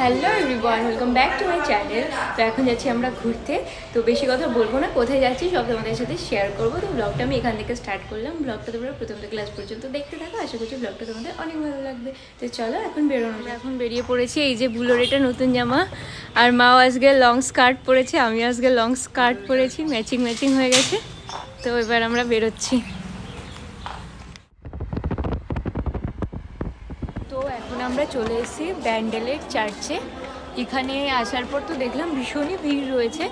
Hello everyone, welcome back to my channel. তো এখন যাচ্ছি আমরা ঘুরতে। তো বেশি কথা বলবো না, কোথায় যাচ্ছি সব তোমাদের সাথে শেয়ার করবো। তো ব্লগটা আমি এখান থেকে স্টার্ট করলাম। ব্লগটা তোমরা প্রথম থেকে ক্লাস পর্যন্ত দেখতে থাকো, আশা করছি ব্লগটা তোমাদের অনেক ভালো লাগবে। তো চলো এখন বেরোনো। এখন বেরিয়ে পড়েছি। এই যে বুলোরেটা নতুন জামা, আর মাও আজকে লং স্কার্ট পরেছে, আমি আজকে লং স্কার্ট পরেছি, ম্যাচিং ম্যাচিং হয়ে গেছে। তো এবার আমরা বেরোচ্ছি। তো এখন আমরা চলে এসেছি ব্যান্ডেলের চার্চে। এখানে আসার পর তো দেখলাম ভীষণই ভিড় রয়েছে।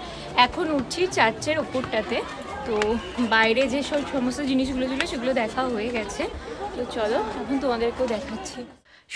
এখন উঠছি চার্চের ওপরটাতে। তো বাইরে যে সমস্ত জিনিসগুলো ছিল সেগুলো দেখা হয়ে গেছে। তো চলো এখন তোমাদেরকেও দেখাচ্ছি।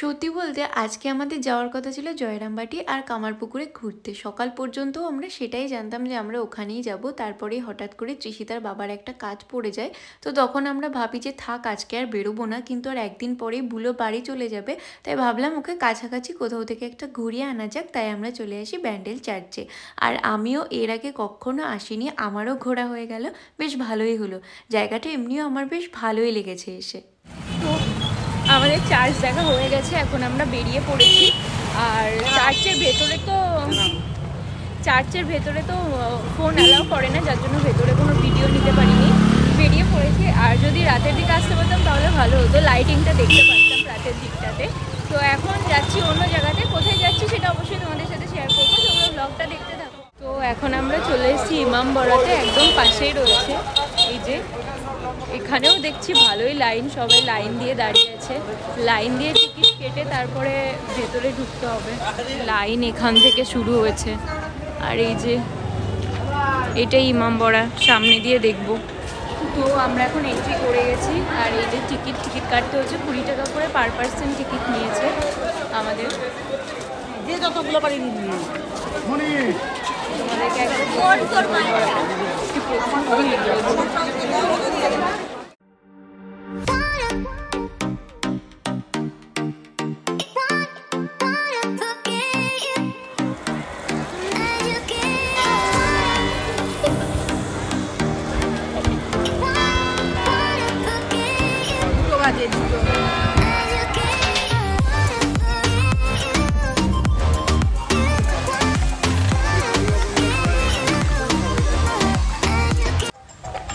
সত্যি বলতে আজকে আমাদের যাওয়ার কথা ছিল জয়রামবাটি আর কামারপুকুরে ঘুরতে। সকাল পর্যন্ত আমরা সেটাই জানতাম যে আমরা ওখানেই যাব। তারপরেই হঠাৎ করে তৃষিতার বাবার একটা কাজ পড়ে যায়। তো তখন আমরা ভাবি যে থাক আজকে আর বেরোবো না, কিন্তু আর একদিন পরেই বুলো বাড়ি চলে যাবে। তাই ভাবলাম ওকে কাছাকাছি কোথাও থেকে একটা ঘুরিয়ে আনা যাক। তাই আমরা চলে আসি ব্যান্ডেল চার্চে। আর আমিও এর আগে কখনো আসিনি, আমারও ঘোরা হয়ে গেল, বেশ ভালোই হলো। জায়গাটা এমনিও আমার বেশ ভালোই লেগেছে এসে। তো আমাদের চার্চ দেখা হয়ে গেছে, এখন আমরা বেরিয়ে পড়েছি। আর চার্চের ভেতরে তো ফোন অ্যালাউ করে না, যার জন্য ভেতরে কোনো ভিডিও নিতে পারিনি। বেরিয়ে পড়েছি। আর যদি রাতের দিকে আসতে পারতাম তাহলে ভালো হতো, লাইটিংটা দেখতে পারতাম রাতের দিকটাতে। তো এখন যাচ্ছি অন্য জায়গাতে, কোথায় যাচ্ছি সেটা অবশ্যই তোমাদের সাথে শেয়ার করবো, তোমরা ব্লগটা দেখতে থাকো। তো এখন আমরা চলে এসেছি ইমামবাড়াতে, একদম পাশেই রয়েছে। এই যে এখানেও দেখছি ভালোই লাইন, সবাই লাইন দিয়ে দাঁড়িয়ে আছে। লাইন দিয়ে টিকিট কেটে তারপরে ভেতরে ঢুকতে হবে। লাইন এখান থেকে শুরু হয়েছে। আর এই যে এটাই ইমামবাড়া, সামনে দিয়ে দেখব। তো আমরা এখন এন্ট্রি করে গেছি। আর এই যে টিকিট কাটতে হচ্ছে 20 টাকা করে পার পার্সন টিকিট নিয়েছে আমাদের। যে যতগুলো পারি তোমাদেরকে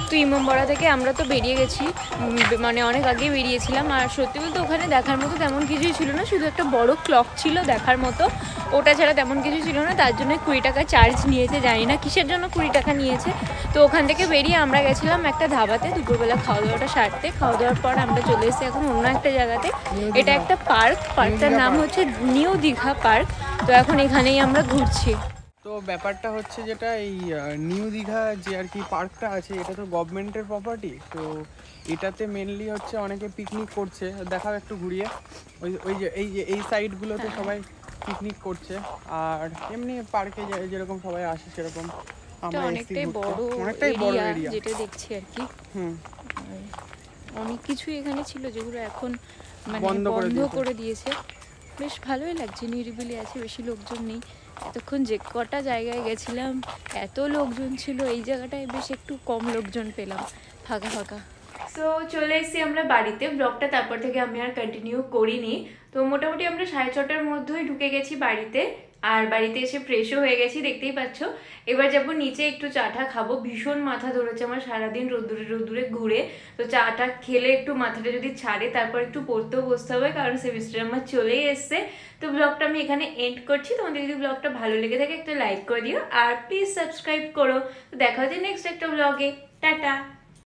তো ইমামবাড়া থেকে আমরা তো বেরিয়ে গেছি, মানে অনেক আগে বেরিয়েছিলাম। আর সত্যি বলতে ওখানে দেখার মতো তেমন কিছুই ছিল না, শুধু একটা বড় ক্লক ছিল দেখার মতো, ওটা ছাড়া তেমন কিছু ছিল না। তার জন্য 20 টাকা চার্জ নিয়েছে, জানি না কিসের জন্য 20 টাকা নিয়েছে। তো ওখান থেকে বেরিয়ে আমরা গেছিলাম একটা ধাবাতে দুপুরবেলা খাওয়া দাওয়াটা সারতে। খাওয়া দাওয়ার পর আমরা চলে এসেছি এখন অন্য একটা জায়গাতে। এটা একটা পার্কটার নাম হচ্ছে নিউ দীঘা পার্ক। তো এখন এখানেই আমরা ঘুরছি। তো ব্যাপারটা হচ্ছে যেটা এই নিউ দীঘা যে আর কি পার্কটা আছে, এটা তো গভর্নমেন্টের প্রপার্টি। তো এটাতে মেনলি হচ্ছে অনেকে পিকনিক করছে, দেখাও একটু ঘুরিয়ে। ওই যে এই সাইডগুলোতে সবাই পিকনিক করছে। আর এমনি পার্কে যেরকম সবাই আসে সেরকম আমরা অনেকটাই বড় এরিয়া যেটা দেখছি আর কি। অনেক কিছু এখানে ছিল যেগুলো এখন মানে বন্ধ করে দিয়েছে। বেশ ভালোই লাগছে, নিরিবিলি আছে, বেশি লোকজন নেই। এতক্ষণ যে কটা জায়গায় গেছিলাম এত লোকজন ছিল, এই জায়গাটায় বেশ একটু কম লোকজন পেলাম, ফাঁকা ফাঁকা। সো চলে এসেছি আমরা বাড়িতে। ব্লগটা তারপর থেকে আমি আর কন্টিনিউ করিনি। তো মোটামুটি আমরা 6:30টার মধ্যেই ঢুকে গেছি বাড়িতে। আর বাড়িতে এসে ফ্রেশও হয়ে গেছি, দেখতেই পাচ্ছ। এবার যাবো নিচে একটু চাটা খাবো। ভীষণ মাথা ধরেছে আমার সারাদিন রোদ্দুরে ঘুরে। তো চাটা খেলে একটু মাথাটা যদি ছাড়ে তারপর একটু পড়তেও বসতে হবে, কারণ সেমিস্টার আমার চলেই এসছে। তো ব্লগটা আমি এখানে এন্ড করছি। তোমাদের যদি ব্লগটা ভালো লেগে থাকে একটা লাইক করে দিও, আর প্লিজ সাবস্ক্রাইব করো। তো দেখা হচ্ছে নেক্সট একটা ব্লগে। টাটা।